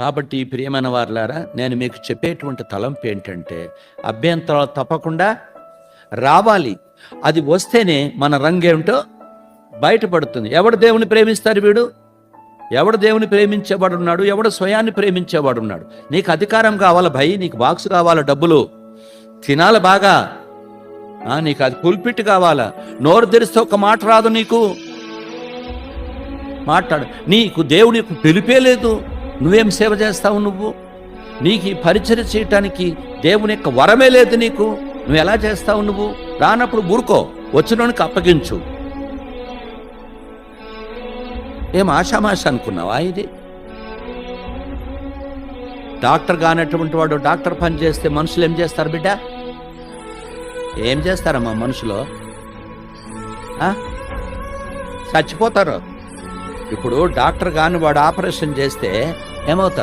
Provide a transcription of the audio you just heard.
కాబట్టి ప్రియమైన వారలారా, నేను మీకు చెప్పేటువంటి తలంపు ఏంటంటే, అభ్యంతరాలు తప్పకుండా రావాలి. అది వస్తేనే మన రంగేమిటో బయటపడుతుంది. ఎవడు దేవుని ప్రేమిస్తారు? వీడు ఎవడు దేవుని ప్రేమించేవాడున్నాడు? ఎవడు స్వయాన్ని ప్రేమించేవాడున్నాడు? నీకు అధికారం కావాలా భయ్, నీకు బాక్స్ కావాలా, డబ్బులు తినాలి బాగా, నీకు అది పుల్పిట్ కావాలా, నోరు తెరిస్తే ఒక మాట రాదు నీకు, మాట్లాడు. నీకు దేవుని పిలిపే లేదు, నువ్వేం సేవ చేస్తావు? నీకు ఈ పరిచర్య చేయటానికి దేవుని యొక్క వరమే లేదు నీకు, నువ్వు ఎలా చేస్తావు? నువ్వు రానప్పుడు ఊరుకో, వచ్చినోనికి అప్పగించు. ఏం ఆషామాష అనుకున్నావా? ఇది డాక్టర్ కానటువంటి వాడు డాక్టర్ పని చేస్తే మనుషులు ఏం చేస్తారు బిడ్డ? ఏం చేస్తారమ్మా మనుషులు? చచ్చిపోతారు. ఇప్పుడు డాక్టర్ కాని వాడు ఆపరేషన్ చేస్తే ఏమవుతారు?